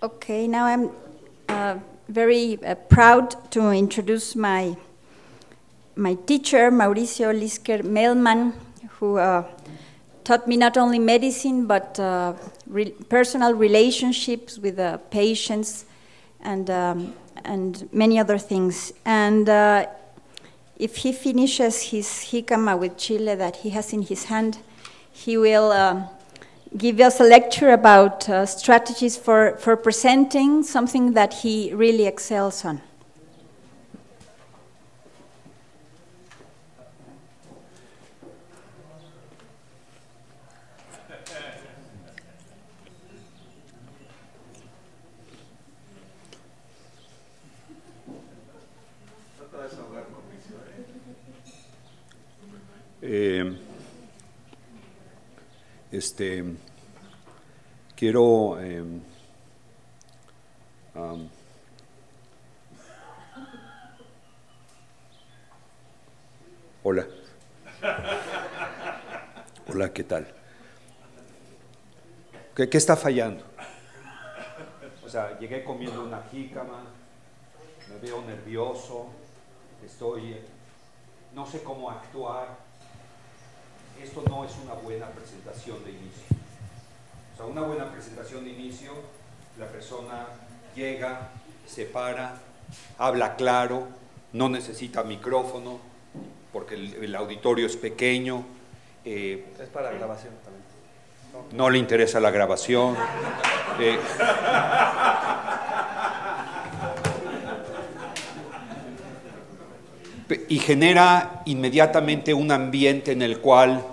Okay, now I'm very proud to introduce my teacher, Mauricio Lisker Mehlman, who taught me not only medicine, but personal relationships with patients and many other things. And if he finishes his jicama with chile that he has in his hand, he will give us a lecture about strategies for presenting, something that he really excels on. Quiero hola. Hola, ¿qué tal? ¿Qué está fallando? O sea, llegué comiendo una jícama, me veo nervioso, no sé cómo actuar. Esto no es una buena presentación de inicio. O sea, una buena presentación de inicio, la persona llega, se para, habla claro, no necesita micrófono, porque el auditorio es pequeño. Es para grabación también. No le interesa la grabación. Y genera inmediatamente un ambiente en el cual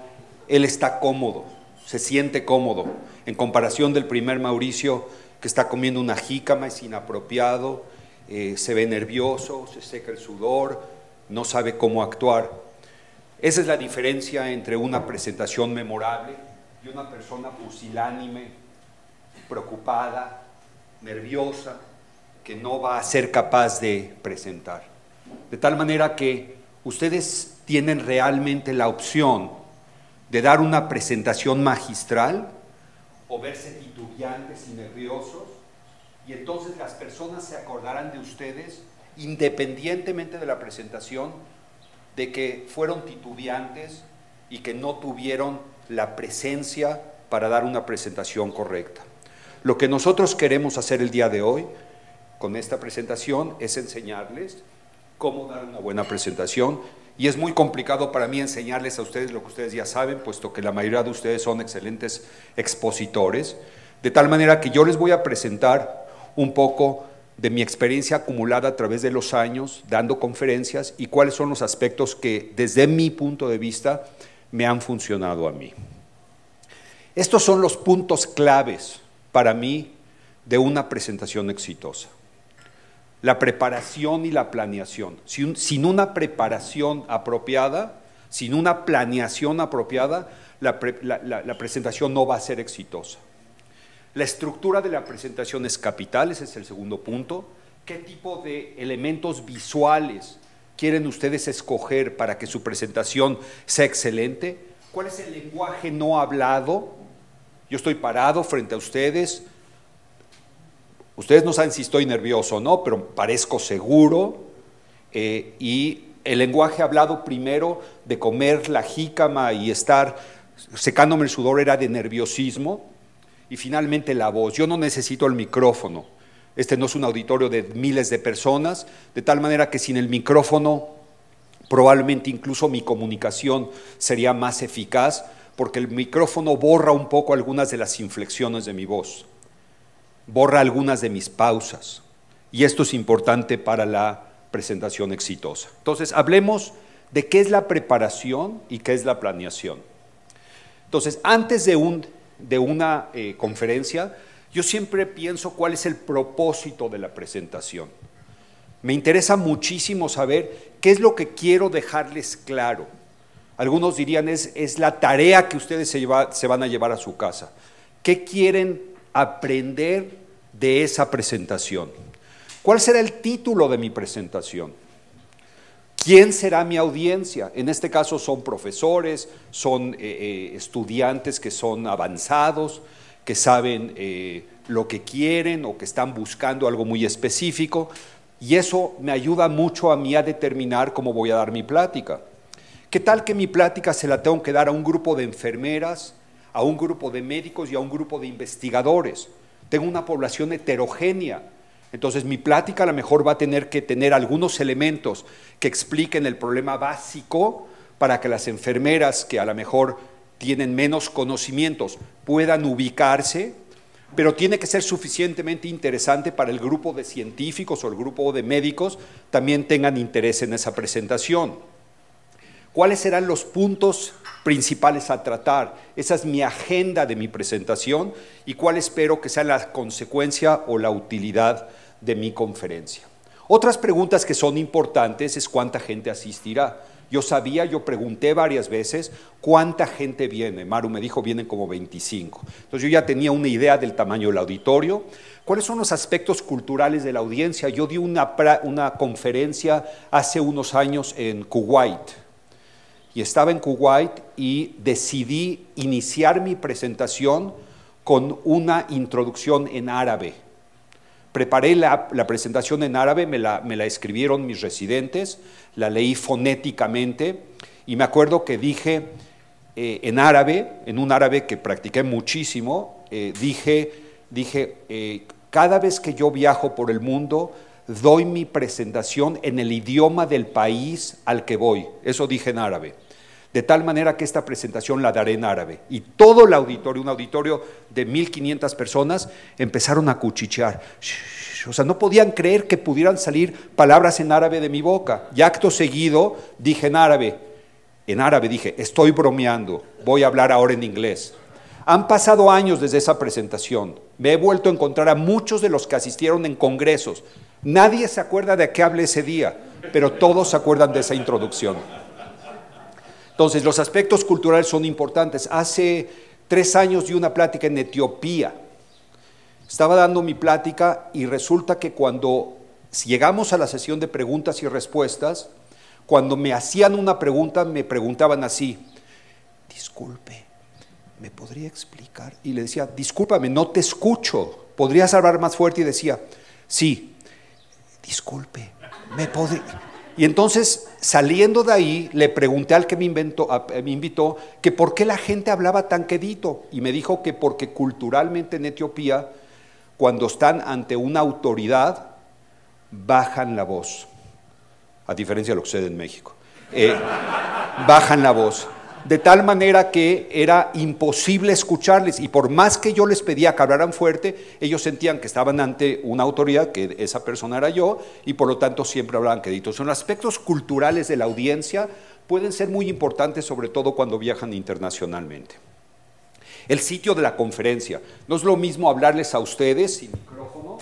él está cómodo, se siente cómodo, en comparación del primer Mauricio, que está comiendo una jícama, es inapropiado, se ve nervioso, se seca el sudor, no sabe cómo actuar. Esa es la diferencia entre una presentación memorable y una persona pusilánime, preocupada, nerviosa, que no va a ser capaz de presentar. De tal manera que ustedes tienen realmente la opción de dar una presentación magistral o verse titubeantes y nerviosos, y entonces las personas se acordarán de ustedes, independientemente de la presentación, de que fueron titubeantes y que no tuvieron la presencia para dar una presentación correcta. Lo que nosotros queremos hacer el día de hoy con esta presentación es enseñarles cómo dar una buena presentación, y es muy complicado para mí enseñarles a ustedes lo que ustedes ya saben, puesto que la mayoría de ustedes son excelentes expositores, de tal manera que yo les voy a presentar un poco de mi experiencia acumulada a través de los años dando conferencias y cuáles son los aspectos que desde mi punto de vista me han funcionado a mí. Estos son los puntos claves para mí de una presentación exitosa. La preparación y la planeación. Sin una preparación apropiada, sin una planeación apropiada, la presentación no va a ser exitosa. La estructura de la presentación es capital, ese es el segundo punto. ¿Qué tipo de elementos visuales quieren ustedes escoger para que su presentación sea excelente? ¿Cuál es el lenguaje no hablado? Yo estoy parado frente a ustedes. Ustedes no saben si estoy nervioso o no, pero parezco seguro, y el lenguaje hablado primero de comer la jícama y estar secándome el sudor era de nerviosismo, y finalmente la voz. Yo no necesito el micrófono, este no es un auditorio de miles de personas, de tal manera que sin el micrófono probablemente incluso mi comunicación sería más eficaz, porque el micrófono borra un poco algunas de las inflexiones de mi voz, borra algunas de mis pausas, y esto es importante para la presentación exitosa. Entonces, hablemos de qué es la preparación y qué es la planeación. Entonces, antes de una conferencia, yo siempre pienso cuál es el propósito de la presentación. Me interesa muchísimo saber qué es lo que quiero dejarles claro. Algunos dirían es la tarea que ustedes se van a llevar a su casa. ¿Qué quieren aprender de esa presentación? ¿Cuál será el título de mi presentación? ¿Quién será mi audiencia? En este caso son profesores, son estudiantes que son avanzados, que saben lo que quieren o que están buscando algo muy específico, y eso me ayuda mucho a mí a determinar cómo voy a dar mi plática. ¿Qué tal que mi plática se la tengo que dar a un grupo de enfermeras, a un grupo de médicos y a un grupo de investigadores? Tengo una población heterogénea. Entonces mi plática a lo mejor va a tener que tener algunos elementos que expliquen el problema básico para que las enfermeras que a lo mejor tienen menos conocimientos puedan ubicarse, pero tiene que ser suficientemente interesante para el grupo de científicos o el grupo de médicos también tengan interés en esa presentación. ¿Cuáles serán los puntos principales a tratar? Esa es mi agenda de mi presentación y cuál espero que sea la consecuencia o la utilidad de mi conferencia. Otras preguntas que son importantes es cuánta gente asistirá. Yo pregunté varias veces cuánta gente viene. Maru me dijo vienen como 25. Entonces yo ya tenía una idea del tamaño del auditorio. ¿Cuáles son los aspectos culturales de la audiencia? Yo di una conferencia hace unos años en Kuwait. Y estaba en Kuwait y decidí iniciar mi presentación con una introducción en árabe. Preparé la presentación en árabe, me la escribieron mis residentes, la leí fonéticamente y me acuerdo que dije en árabe, en un árabe que practiqué muchísimo, dije cada vez que yo viajo por el mundo, doy mi presentación en el idioma del país al que voy. Eso dije en árabe. De tal manera que esta presentación la daré en árabe. Y todo el auditorio, un auditorio de 1,500 personas, empezaron a cuchichear. O sea, no podían creer que pudieran salir palabras en árabe de mi boca. Y acto seguido dije en árabe dije, estoy bromeando, voy a hablar ahora en inglés. Han pasado años desde esa presentación. Me he vuelto a encontrar a muchos de los que asistieron en congresos. Nadie se acuerda de qué hablé ese día, pero todos se acuerdan de esa introducción. Entonces, los aspectos culturales son importantes. Hace 3 años di una plática en Etiopía. Estaba dando mi plática y resulta que cuando llegamos a la sesión de preguntas y respuestas, cuando me hacían una pregunta, me preguntaban así, disculpe, ¿me podría explicar? Y le decía, discúlpame, no te escucho, ¿podrías hablar más fuerte? Y decía, sí, disculpe, ¿me podría...? Y entonces, saliendo de ahí, le pregunté al que me invitó que por qué la gente hablaba tan quedito. Y me dijo que porque culturalmente en Etiopía, cuando están ante una autoridad, bajan la voz. A diferencia de lo que sucede en México. Bajan la voz. De tal manera que era imposible escucharles y por más que yo les pedía que hablaran fuerte, ellos sentían que estaban ante una autoridad, que esa persona era yo, y por lo tanto siempre hablaban queditos. Son aspectos culturales de la audiencia, pueden ser muy importantes, sobre todo cuando viajan internacionalmente. El sitio de la conferencia. No es lo mismo hablarles a ustedes sin micrófono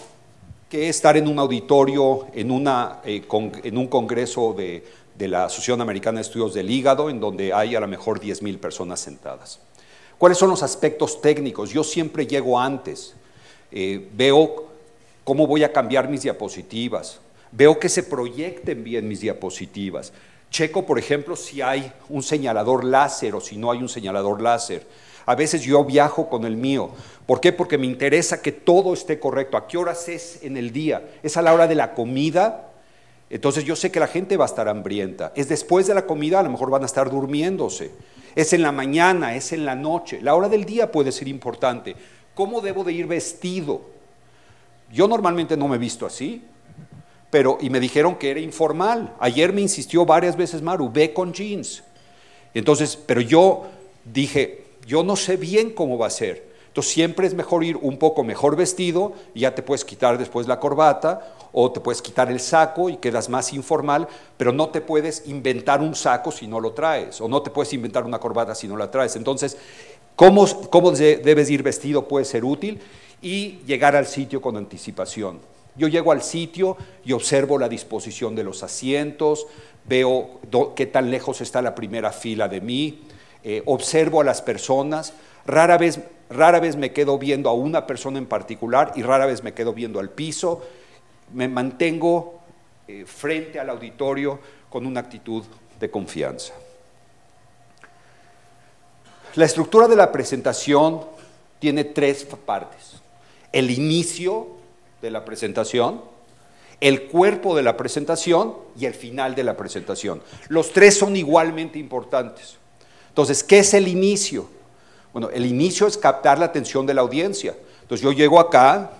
que estar en un auditorio, en un congreso de la Asociación Americana de Estudios del Hígado, en donde hay a lo mejor 10,000 personas sentadas. ¿Cuáles son los aspectos técnicos? Yo siempre llego antes, veo cómo voy a cambiar mis diapositivas, veo que se proyecten bien mis diapositivas, checo, por ejemplo, si hay un señalador láser o si no hay un señalador láser. A veces yo viajo con el mío. ¿Por qué? Porque me interesa que todo esté correcto. ¿A qué horas es en el día? ¿Es a la hora de la comida? Entonces yo sé que la gente va a estar hambrienta. Es después de la comida, a lo mejor van a estar durmiéndose. Es en la mañana, es en la noche. La hora del día puede ser importante. ¿Cómo debo de ir vestido? Yo normalmente no me he visto así, y me dijeron que era informal. Ayer me insistió varias veces Maru, ve con jeans. Entonces, pero yo dije, yo no sé bien cómo va a ser. Entonces siempre es mejor ir un poco mejor vestido y ya te puedes quitar después la corbata o te puedes quitar el saco y quedas más informal, pero no te puedes inventar un saco si no lo traes o no te puedes inventar una corbata si no la traes. Entonces, ¿cómo debes ir vestido puede ser útil? Y llegar al sitio con anticipación. Yo llego al sitio y observo la disposición de los asientos, veo qué tan lejos está la primera fila de mí, observo a las personas. Rara vez me quedo viendo a una persona en particular y rara vez me quedo viendo al piso. Me mantengo frente al auditorio con una actitud de confianza. La estructura de la presentación tiene 3 partes. el inicio de la presentación, el cuerpo de la presentación y el final de la presentación. Los tres son igualmente importantes. Entonces, ¿qué es el inicio? Bueno, el inicio es captar la atención de la audiencia. Entonces, yo llego acá,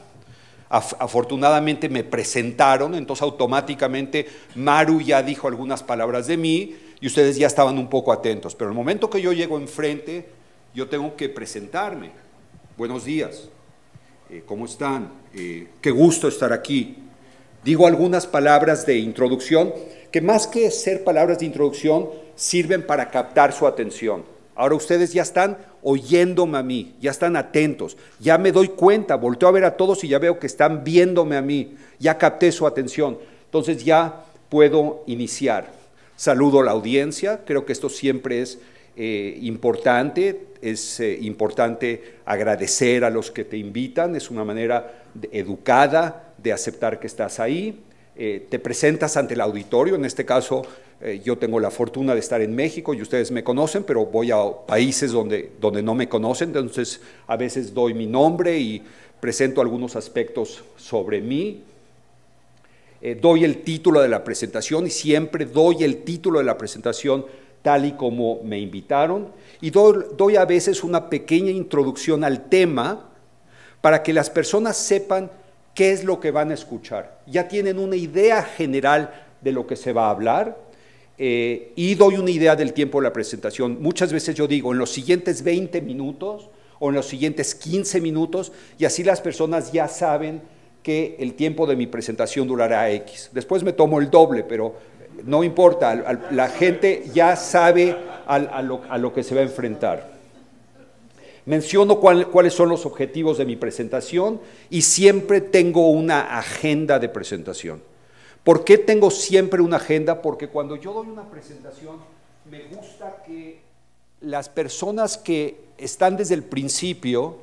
afortunadamente me presentaron, entonces automáticamente Maru ya dijo algunas palabras de mí y ustedes ya estaban un poco atentos. Pero el momento que yo llego enfrente, yo tengo que presentarme. Buenos días, ¿cómo están? Qué gusto estar aquí. Digo algunas palabras de introducción que más que ser palabras de introducción sirven para captar su atención. Ahora ustedes ya están oyéndome a mí, ya están atentos, ya me doy cuenta, volteo a ver a todos y ya veo que están viéndome a mí, ya capté su atención, entonces ya puedo iniciar. Saludo a la audiencia, creo que esto siempre es importante agradecer a los que te invitan, es una manera educada de aceptar que estás ahí. Te presentas ante el auditorio, en este caso yo tengo la fortuna de estar en México y ustedes me conocen, pero voy a países donde no me conocen, entonces a veces doy mi nombre y presento algunos aspectos sobre mí. Doy el título de la presentación y siempre doy el título de la presentación tal y como me invitaron y doy a veces una pequeña introducción al tema para que las personas sepan qué es lo que van a escuchar. Ya tienen una idea general de lo que se va a hablar y doy una idea del tiempo de la presentación. Muchas veces yo digo, en los siguientes 20 minutos o en los siguientes 15 minutos, y así las personas ya saben que el tiempo de mi presentación durará X. Después me tomo el doble, pero no importa, la gente ya sabe a lo que se va a enfrentar. Menciono cuáles son los objetivos de mi presentación y siempre tengo una agenda de presentación. ¿Por qué tengo siempre una agenda? Porque cuando yo doy una presentación, me gusta que las personas que están desde el principio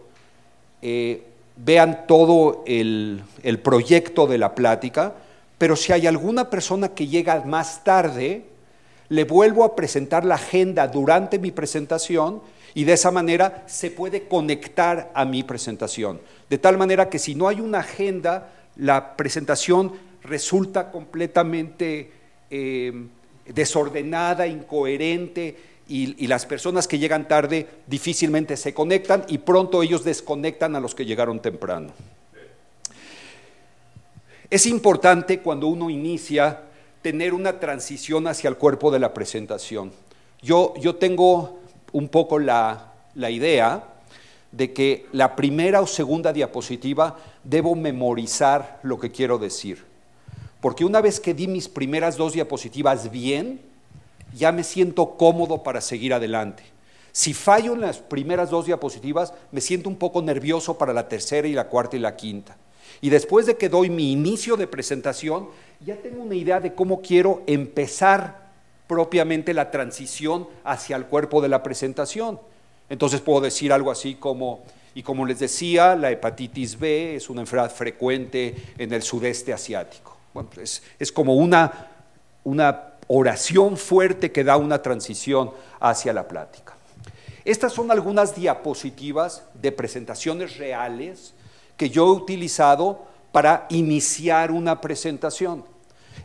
vean todo el proyecto de la plática, pero si hay alguna persona que llega más tarde, le vuelvo a presentar la agenda durante mi presentación y de esa manera se puede conectar a mi presentación. De tal manera que si no hay una agenda, la presentación resulta completamente desordenada, incoherente y las personas que llegan tarde difícilmente se conectan y pronto ellos desconectan a los que llegaron temprano. Es importante cuando uno inicia tener una transición hacia el cuerpo de la presentación. Yo tengo un poco la idea de que la primera o segunda diapositiva debo memorizar lo que quiero decir. Porque una vez que di mis primeras 2 diapositivas bien, ya me siento cómodo para seguir adelante. Si fallo en las primeras 2 diapositivas, me siento un poco nervioso para la tercera y la cuarta y la quinta. Y después de que doy mi inicio de presentación, ya tengo una idea de cómo quiero empezar propiamente la transición hacia el cuerpo de la presentación. Entonces puedo decir algo así como, y como les decía, la hepatitis B es una enfermedad frecuente en el sudeste asiático. Bueno, pues es como una oración fuerte que da una transición hacia la plática. Estas son algunas diapositivas de presentaciones reales que yo he utilizado para iniciar una presentación.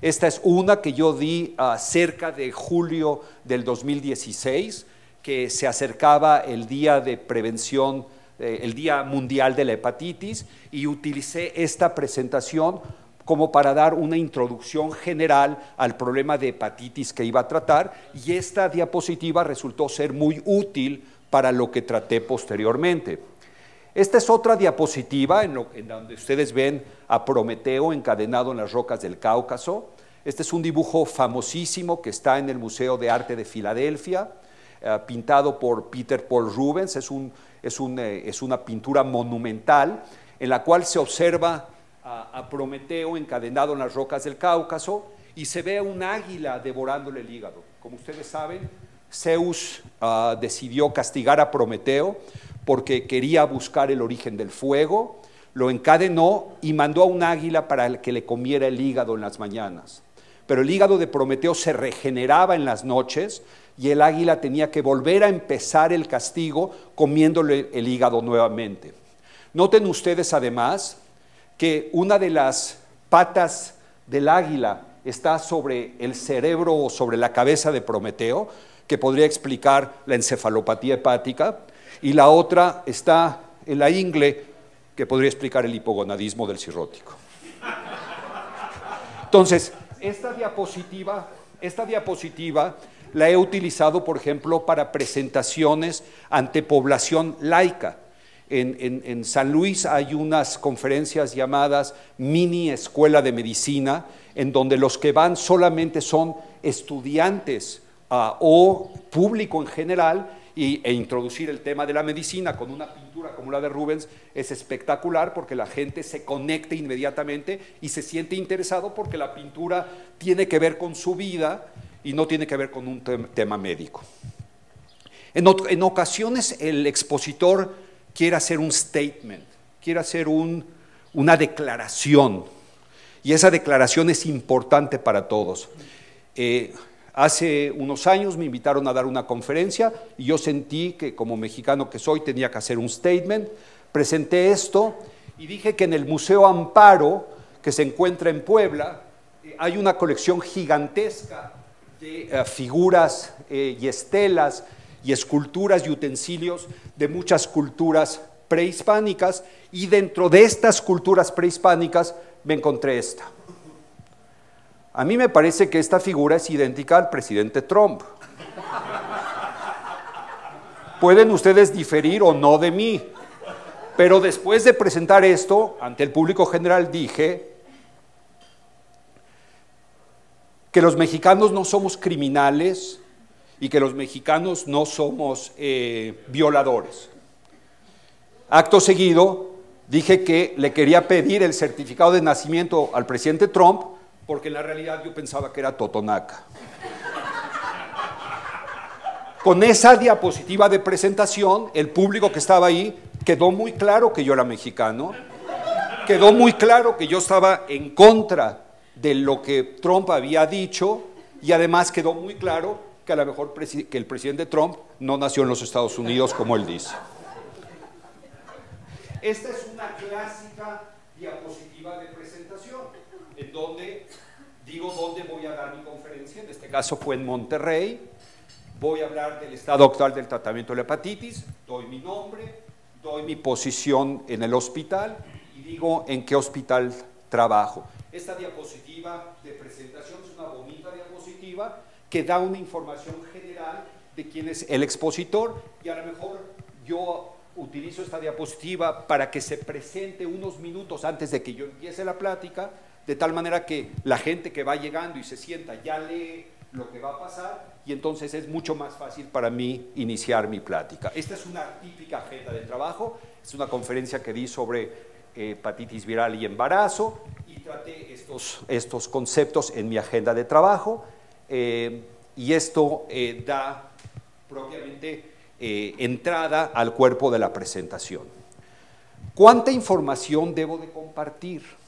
Esta es una que yo di cerca de julio del 2016, que se acercaba el día de prevención, el Día Mundial de la Hepatitis, y utilicé esta presentación como para dar una introducción general al problema de hepatitis que iba a tratar, y esta diapositiva resultó ser muy útil para lo que traté posteriormente. Esta es otra diapositiva en donde ustedes ven a Prometeo encadenado en las rocas del Cáucaso. Este es un dibujo famosísimo que está en el Museo de Arte de Filadelfia, pintado por Peter Paul Rubens. Es una pintura monumental en la cual se observa a Prometeo encadenado en las rocas del Cáucaso y se ve a un águila devorándole el hígado. Como ustedes saben, Zeus decidió castigar a Prometeo porque quería buscar el origen del fuego, lo encadenó y mandó a un águila para que le comiera el hígado en las mañanas. Pero el hígado de Prometeo se regeneraba en las noches y el águila tenía que volver a empezar el castigo comiéndole el hígado nuevamente. Noten ustedes además que una de las patas del águila está sobre el cerebro o sobre la cabeza de Prometeo, que podría explicar la encefalopatía hepática, y la otra está en la ingle, que podría explicar el hipogonadismo del cirrótico. Entonces, esta diapositiva la he utilizado, por ejemplo, para presentaciones ante población laica. En San Luis hay unas conferencias llamadas mini escuela de medicina, en donde los que van solamente son estudiantes o público en general, e introducir el tema de la medicina con una pintura como la de Rubens es espectacular, porque la gente se conecta inmediatamente y se siente interesado porque la pintura tiene que ver con su vida y no tiene que ver con un tema médico. En ocasiones el expositor quiere hacer un statement, quiere hacer una declaración, y esa declaración es importante para todos. Hace unos años me invitaron a dar una conferencia y yo sentí que, como mexicano que soy, tenía que hacer un statement. Presenté esto y dije que en el Museo Amparo, que se encuentra en Puebla, hay una colección gigantesca de figuras y estelas y esculturas y utensilios de muchas culturas prehispánicas, y dentro de estas culturas prehispánicas me encontré esta. A mí me parece que esta figura es idéntica al presidente Trump. Pueden ustedes diferir o no de mí, pero después de presentar esto ante el público general dije que los mexicanos no somos criminales y que los mexicanos no somos violadores. Acto seguido dije que le quería pedir el certificado de nacimiento al presidente Trump, porque en la realidad yo pensaba que era totonaca. Con esa diapositiva de presentación, el público que estaba ahí quedó muy claro que yo era mexicano, quedó muy claro que yo estaba en contra de lo que Trump había dicho, y además quedó muy claro que a lo mejor que el presidente Trump no nació en los Estados Unidos, como él dice. Esta es una clásica diapositiva de presentación, en donde digo dónde voy a dar mi conferencia. En este caso fue en Monterrey. Voy a hablar del estado actual del tratamiento de la hepatitis, doy mi nombre, doy mi posición en el hospital y digo en qué hospital trabajo. Esta diapositiva de presentación es una bonita diapositiva que da una información general de quién es el expositor, y a lo mejor yo utilizo esta diapositiva para que se presente unos minutos antes de que yo empiece la plática, de tal manera que la gente que va llegando y se sienta ya lee lo que va a pasar, y entonces es mucho más fácil para mí iniciar mi plática. Esta es una típica agenda de trabajo, es una conferencia que di sobre hepatitis viral y embarazo, y traté estos conceptos en mi agenda de trabajo, y esto da propiamente entrada al cuerpo de la presentación. ¿Cuánta información debo de compartir?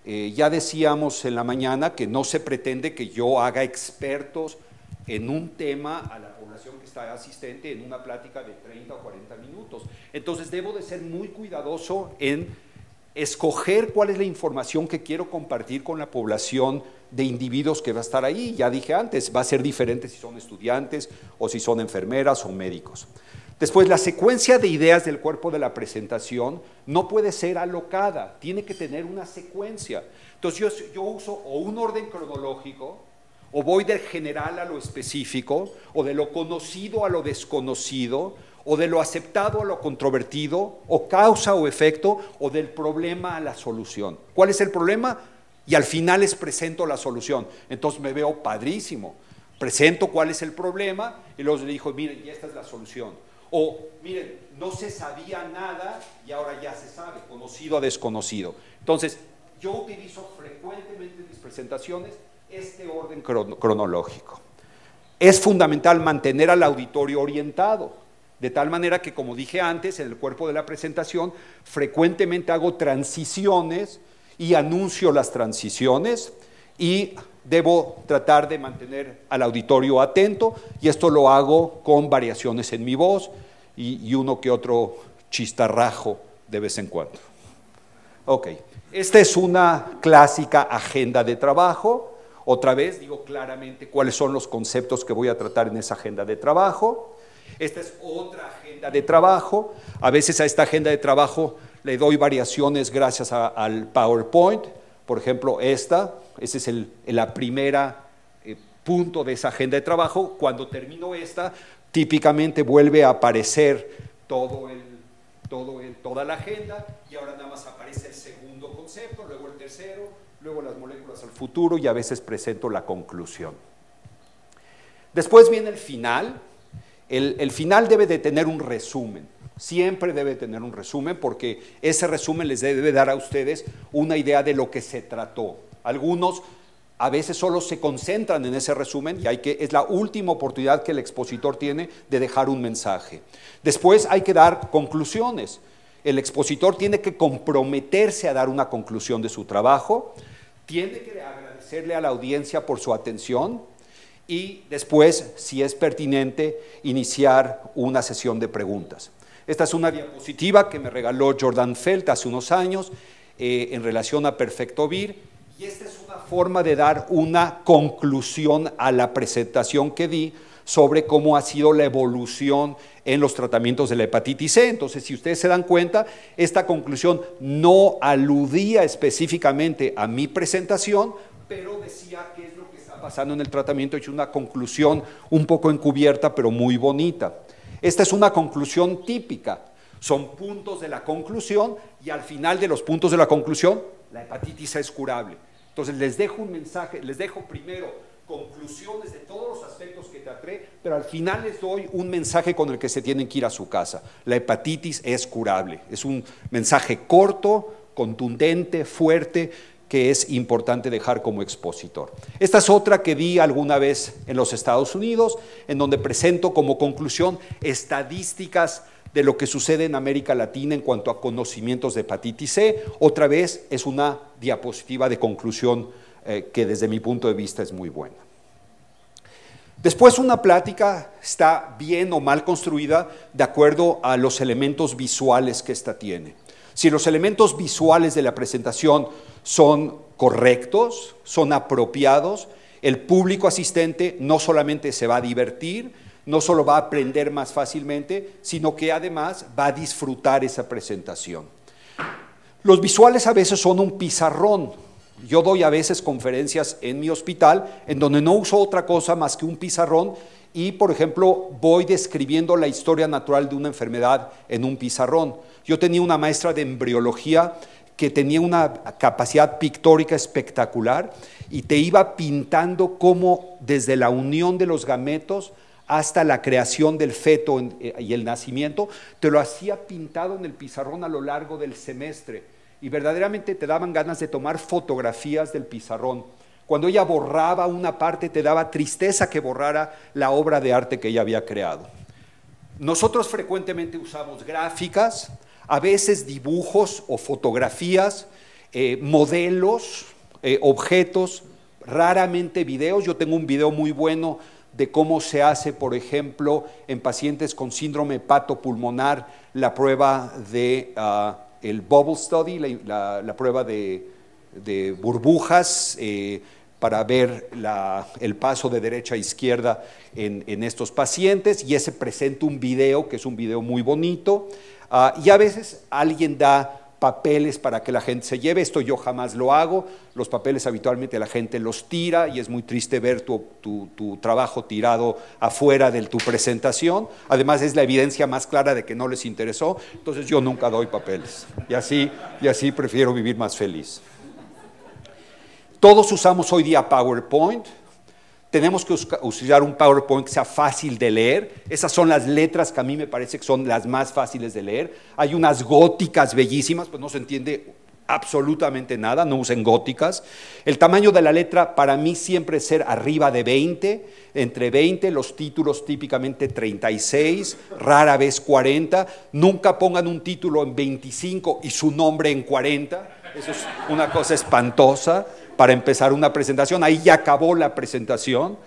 Ya decíamos en la mañana que no se pretende que yo haga expertos en un tema a la población que está asistente en una plática de 30 o 40 minutos. Entonces debo de ser muy cuidadoso en escoger cuál es la información que quiero compartir con la población de individuos que va a estar ahí. Ya dije antes, va a ser diferente si son estudiantes o si son enfermeras o médicos. Después, la secuencia de ideas del cuerpo de la presentación no puede ser alocada, tiene que tener una secuencia. Entonces yo uso o un orden cronológico, o voy del general a lo específico, o de lo conocido a lo desconocido, o de lo aceptado a lo controvertido, o causa o efecto, o del problema a la solución. ¿Cuál es el problema? Y al final les presento la solución. Entonces me veo padrísimo. Presento cuál es el problema y luego les digo, miren, y esta es la solución. O, miren, no se sabía nada y ahora ya se sabe, conocido a desconocido. Entonces, yo utilizo frecuentemente en mis presentaciones este orden cronológico. Es fundamental mantener al auditorio orientado, de tal manera que, como dije antes, en el cuerpo de la presentación, frecuentemente hago transiciones y anuncio las transiciones, y debo tratar de mantener al auditorio atento, y esto lo hago con variaciones en mi voz y uno que otro chistarrajo de vez en cuando. Ok, esta es una clásica agenda de trabajo. Otra vez digo claramente cuáles son los conceptos que voy a tratar en esa agenda de trabajo. Esta es otra agenda de trabajo. A veces a esta agenda de trabajo le doy variaciones gracias al PowerPoint. Por ejemplo, ese es la primera punto de esa agenda de trabajo. Cuando termino esta, típicamente vuelve a aparecer toda la agenda y ahora nada más aparece el segundo concepto, luego el tercero, luego las moléculas al futuro y a veces presento la conclusión. Después viene el final. El final debe de tener un resumen, siempre debe tener un resumen porque ese resumen les debe dar a ustedes una idea de lo que se trató. Algunos a veces solo se concentran en ese resumen y es la última oportunidad que el expositor tiene de dejar un mensaje. Después hay que dar conclusiones. El expositor tiene que comprometerse a dar una conclusión de su trabajo, tiene que agradecerle a la audiencia por su atención y después, si es pertinente, iniciar una sesión de preguntas. Esta es una diapositiva que me regaló Jordan Felt hace unos años en relación a Perfecto Vir, y esta es una forma de dar una conclusión a la presentación que di sobre cómo ha sido la evolución en los tratamientos de la hepatitis C. Entonces, si ustedes se dan cuenta, esta conclusión no aludía específicamente a mi presentación, pero decía qué es lo que está pasando en el tratamiento, he hecho una conclusión un poco encubierta, pero muy bonita. Esta es una conclusión típica, son puntos de la conclusión y al final de los puntos de la conclusión, la hepatitis C es curable. Entonces les dejo un mensaje, les dejo primero conclusiones de todos los aspectos que traté, pero al final les doy un mensaje con el que se tienen que ir a su casa. La hepatitis es curable, es un mensaje corto, contundente, fuerte, que es importante dejar como expositor. Esta es otra que di alguna vez en los Estados Unidos, en donde presento como conclusión estadísticas de lo que sucede en América Latina en cuanto a conocimientos de hepatitis C. Otra vez es una diapositiva de conclusión que desde mi punto de vista es muy buena. Después una plática está bien o mal construida de acuerdo a los elementos visuales que ésta tiene. Si los elementos visuales de la presentación son correctos, son apropiados, el público asistente no solamente se va a divertir, no solo va a aprender más fácilmente, sino que además va a disfrutar esa presentación. Los visuales a veces son un pizarrón. Yo doy a veces conferencias en mi hospital en donde no uso otra cosa más que un pizarrón y, por ejemplo, voy describiendo la historia natural de una enfermedad en un pizarrón. Yo tenía una maestra de embriología que tenía una capacidad pictórica espectacular y te iba pintando cómo desde la unión de los gametos hasta la creación del feto y el nacimiento, te lo hacía pintado en el pizarrón a lo largo del semestre y verdaderamente te daban ganas de tomar fotografías del pizarrón. Cuando ella borraba una parte, te daba tristeza que borrara la obra de arte que ella había creado. Nosotros frecuentemente usamos gráficas, a veces dibujos o fotografías, modelos, objetos, raramente videos. Yo tengo un video muy bueno de cómo se hace, por ejemplo, en pacientes con síndrome hepatopulmonar, la prueba de el bubble study, la prueba de burbujas, para ver el paso de derecha a izquierda en estos pacientes, y ese presenta un video, que es un video muy bonito, y a veces alguien da papeles para que la gente se lleve. Esto yo jamás lo hago. Los papeles habitualmente la gente los tira y es muy triste ver tu trabajo tirado afuera de tu presentación. Además es la evidencia más clara de que no les interesó. Entonces yo nunca doy papeles y así prefiero vivir más feliz. Todos usamos hoy día PowerPoint. Tenemos que usar un PowerPoint que sea fácil de leer. Esas son las letras que a mí me parece que son las más fáciles de leer. Hay unas góticas bellísimas, pues no se entiende absolutamente nada, no usen góticas. El tamaño de la letra para mí siempre es ser arriba de 20, entre 20, los títulos típicamente 36, rara vez 40. Nunca pongan un título en 25 y su nombre en 40. Eso es una cosa espantosa para empezar una presentación. Ahí ya acabó la presentación.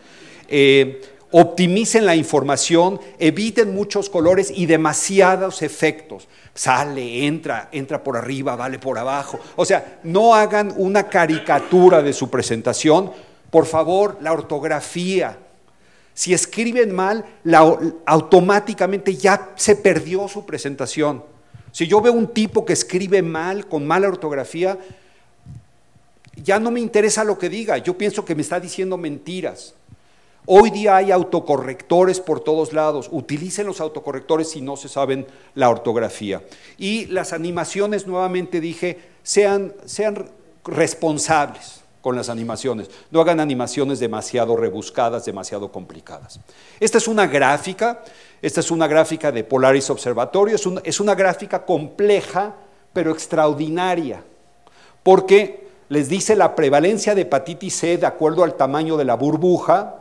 Optimicen la información, eviten muchos colores y demasiados efectos. Sale, entra por arriba, vale por abajo. O sea, no hagan una caricatura de su presentación. Por favor, la ortografía. Si escriben mal, automáticamente ya se perdió su presentación. Si yo veo un tipo que escribe mal, con mala ortografía, ya no me interesa lo que diga. Yo pienso que me está diciendo mentiras. Hoy día hay autocorrectores por todos lados. Utilicen los autocorrectores si no se saben la ortografía. Y las animaciones, nuevamente dije, sean responsables con las animaciones. No hagan animaciones demasiado rebuscadas, demasiado complicadas. Esta es una gráfica de Polaris Observatorio. Es una gráfica compleja, pero extraordinaria, porque les dice la prevalencia de hepatitis C de acuerdo al tamaño de la burbuja,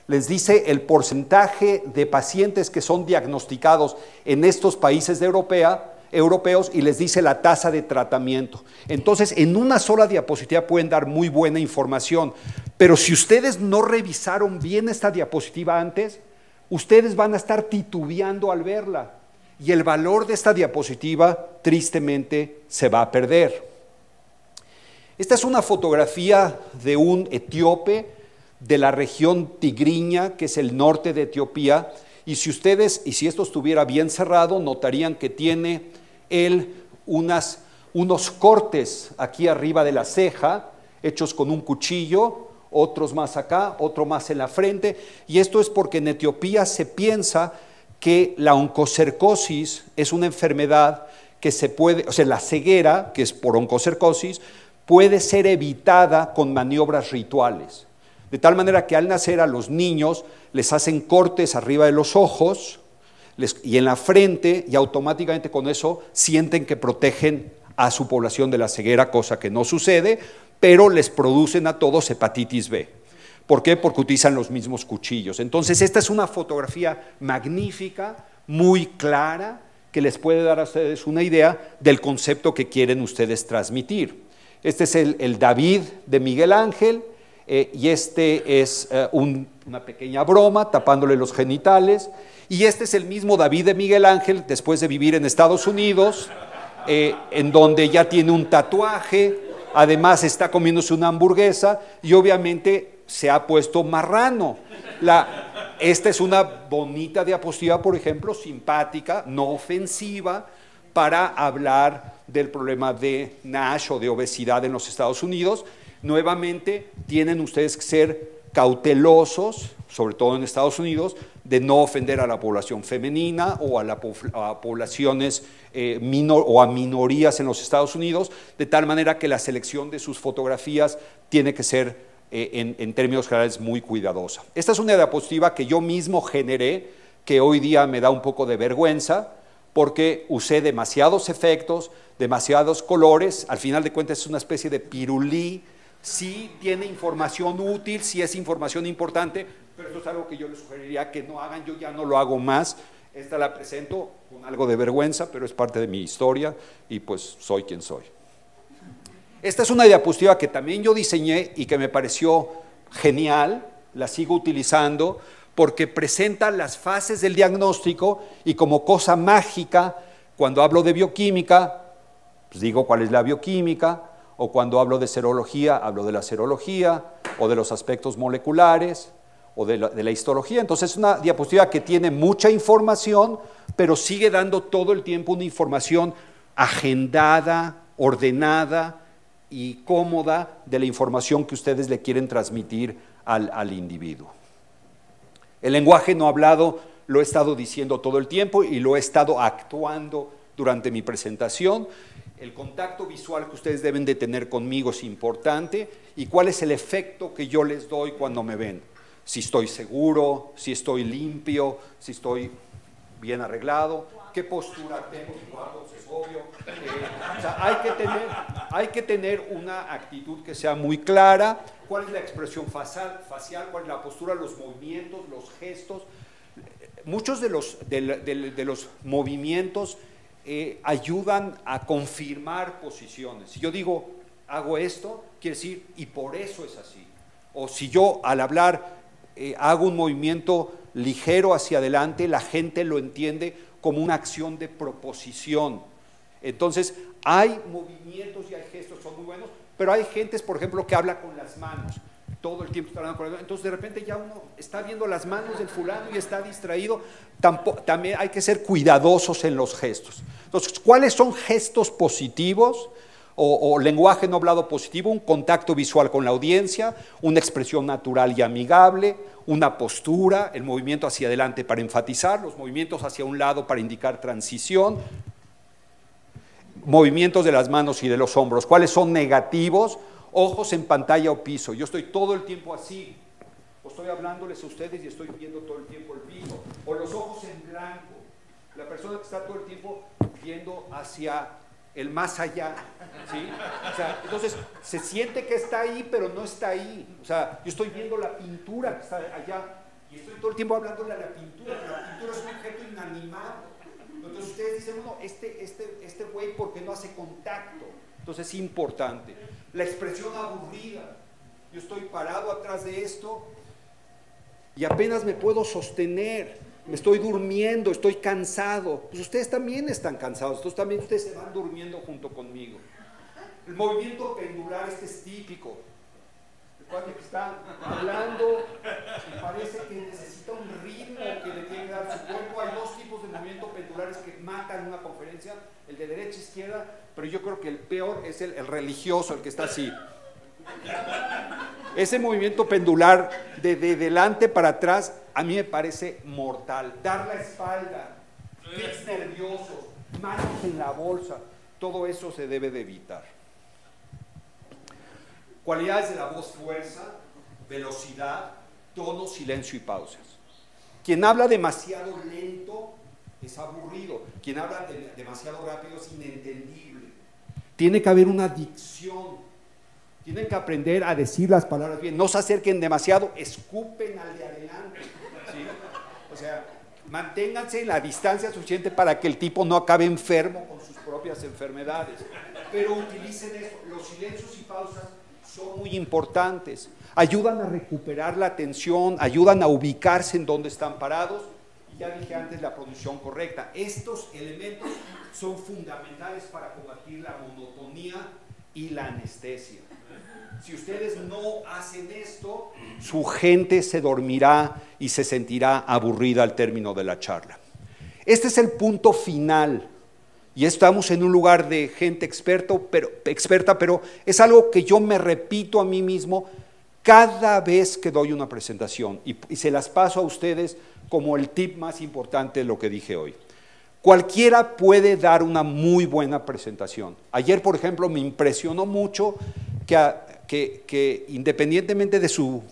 les dice el porcentaje de pacientes que son diagnosticados en estos países europeos y les dice la tasa de tratamiento. Entonces, en una sola diapositiva pueden dar muy buena información, pero si ustedes no revisaron bien esta diapositiva antes, ustedes van a estar titubeando al verla y el valor de esta diapositiva tristemente se va a perder. Esta es una fotografía de un etíope de la región Tigriña, que es el norte de Etiopía, y si esto estuviera bien cerrado, notarían que tiene él unos cortes aquí arriba de la ceja, hechos con un cuchillo, otros más acá, otro más en la frente, y esto es porque en Etiopía se piensa que la oncocercosis es una enfermedad que se puede, o sea, la ceguera, que es por oncocercosis, puede ser evitada con maniobras rituales. De tal manera que al nacer a los niños les hacen cortes arriba de los ojos y en la frente, y automáticamente con eso sienten que protegen a su población de la ceguera, cosa que no sucede, pero les producen a todos hepatitis B. ¿Por qué? Porque utilizan los mismos cuchillos. Entonces, esta es una fotografía magnífica, muy clara, que les puede dar a ustedes una idea del concepto que quieren ustedes transmitir. Este es el David de Miguel Ángel, y este es una pequeña broma tapándole los genitales, y este es el mismo David de Miguel Ángel después de vivir en Estados Unidos, en donde ya tiene un tatuaje, además está comiéndose una hamburguesa y obviamente se ha puesto marrano. Esta es una bonita diapositiva, por ejemplo, simpática, no ofensiva, para hablar del problema de NASH o de obesidad en los Estados Unidos. Nuevamente, tienen ustedes que ser cautelosos, sobre todo en Estados Unidos, de no ofender a la población femenina o a poblaciones o a minorías en los Estados Unidos, de tal manera que la selección de sus fotografías tiene que ser, en términos generales, muy cuidadosa. Esta es una diapositiva que yo mismo generé, que hoy día me da un poco de vergüenza, porque usé demasiados efectos, demasiados colores. Al final de cuentas es una especie de pirulí. Sí tiene información útil, sí es información importante, pero esto es algo que yo les sugeriría que no hagan. Yo ya no lo hago más. Esta la presento con algo de vergüenza, pero es parte de mi historia y pues soy quien soy. Esta es una diapositiva que también yo diseñé y que me pareció genial, la sigo utilizando porque presenta las fases del diagnóstico y como cosa mágica, cuando hablo de bioquímica, pues digo cuál es la bioquímica, o cuando hablo de serología, hablo de la serología, o de los aspectos moleculares, o de la histología. Entonces es una diapositiva que tiene mucha información, pero sigue dando todo el tiempo una información agendada, ordenada y cómoda de la información que ustedes le quieren transmitir al individuo. El lenguaje no hablado lo he estado diciendo todo el tiempo y lo he estado actuando durante mi presentación. El contacto visual que ustedes deben de tener conmigo es importante y cuál es el efecto que yo les doy cuando me ven. Si estoy seguro, si estoy limpio, si estoy bien arreglado, qué postura tengo, es obvio. O sea, hay que tener una actitud que sea muy clara. ¿Cuál es la expresión facial? ¿Cuál es la postura, los movimientos, los gestos? Muchos de los movimientos ayudan a confirmar posiciones. Si yo digo, hago esto, quiere decir, y por eso es así. O si yo al hablar hago un movimiento ligero hacia adelante, la gente lo entiende como una acción de proposición. Entonces, hay movimientos y hay gestos, son muy buenos, pero hay gentes, por ejemplo, que habla con las manos. Todo el tiempo está hablando con las manos. Entonces, de repente ya uno está viendo las manos del fulano y está distraído. También hay que ser cuidadosos en los gestos. Entonces, ¿cuáles son gestos positivos o lenguaje no hablado positivo? Un contacto visual con la audiencia, una expresión natural y amigable, una postura, el movimiento hacia adelante para enfatizar, los movimientos hacia un lado para indicar transición, movimientos de las manos y de los hombros. ¿Cuáles son negativos? Ojos en pantalla o piso. Yo estoy todo el tiempo así, o estoy hablándoles a ustedes y estoy viendo todo el tiempo el piso, o los ojos en blanco. La persona que está todo el tiempo viendo hacia el más allá, ¿sí? O sea, entonces se siente que está ahí, pero no está ahí. O sea, yo estoy viendo la pintura que está allá y estoy todo el tiempo hablándole a la pintura. La pintura es un objeto inanimado. Entonces ustedes dicen, bueno, este güey, ¿por qué no hace contacto? Entonces es importante. La expresión aburrida. Yo estoy parado atrás de esto y apenas me puedo sostener. Me estoy durmiendo, estoy cansado. Pues ustedes también están cansados, entonces también ustedes se van durmiendo junto conmigo. El movimiento pendular es típico. El cuate que está hablando y parece que necesita un ritmo que le tiene que dar su cuerpo. Hay dos tipos de movimientos pendulares que matan una conferencia, el de derecha e izquierda, pero yo creo que el peor es el religioso, el que está así. Ese movimiento pendular de delante para atrás a mí me parece mortal. Dar la espalda, tics nerviosos, manos en la bolsa, todo eso se debe de evitar. Cualidades de la voz: fuerza, velocidad, tono, silencio y pausas. Quien habla demasiado lento es aburrido, quien habla demasiado rápido es inentendible. Tiene que haber una dicción. Tienen que aprender a decir las palabras bien, no se acerquen demasiado, escupen al de adelante, ¿sí? O sea, manténganse en la distancia suficiente para que el tipo no acabe enfermo con sus propias enfermedades, pero utilicen eso. Los silencios y pausas son muy importantes, ayudan a recuperar la atención, ayudan a ubicarse en donde están parados, y ya dije antes, la producción correcta. Estos elementos son fundamentales para combatir la monotonía y la anestesia. Si ustedes no hacen esto, su gente se dormirá y se sentirá aburrida al término de la charla. Este es el punto final, y estamos en un lugar de gente experta, pero es algo que yo me repito a mí mismo cada vez que doy una presentación, y se las paso a ustedes como el tip más importante de lo que dije hoy. Cualquiera puede dar una muy buena presentación. Ayer, por ejemplo, me impresionó mucho que independientemente de su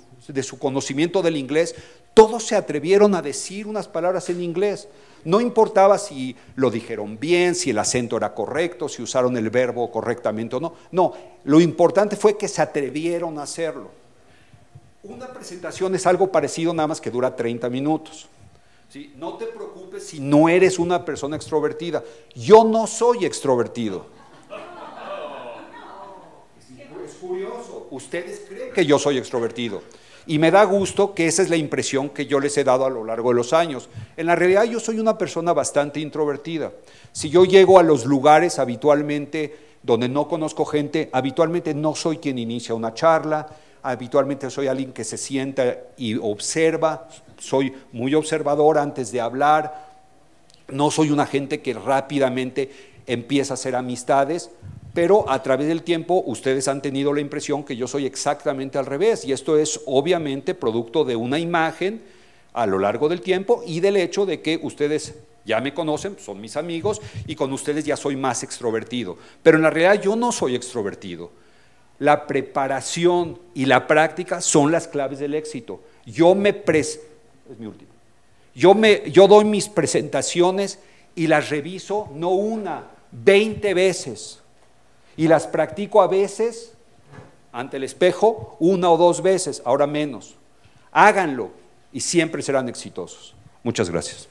conocimiento del inglés, todos se atrevieron a decir unas palabras en inglés. No importaba si lo dijeron bien, si el acento era correcto, si usaron el verbo correctamente o no. No, lo importante fue que se atrevieron a hacerlo. Una presentación es algo parecido, nada más que dura 30 minutos. ¿Sí? No te preocupes si no eres una persona extrovertida. Yo no soy extrovertido. Es curioso, ustedes creen que yo soy extrovertido. Y me da gusto que esa es la impresión que yo les he dado a lo largo de los años. En la realidad yo soy una persona bastante introvertida. Si yo llego a los lugares habitualmente donde no conozco gente, habitualmente no soy quien inicia una charla, habitualmente soy alguien que se sienta y observa, soy muy observador antes de hablar, no soy una gente que rápidamente empieza a hacer amistades, pero a través del tiempo ustedes han tenido la impresión que yo soy exactamente al revés, y esto es obviamente producto de una imagen a lo largo del tiempo y del hecho de que ustedes ya me conocen, son mis amigos, y con ustedes ya soy más extrovertido, pero en la realidad yo no soy extrovertido. La preparación y la práctica son las claves del éxito. Yo doy mis presentaciones y las reviso no una, 20 veces, y las practico a veces ante el espejo 1 o 2 veces, ahora menos. Háganlo y siempre serán exitosos. Muchas gracias.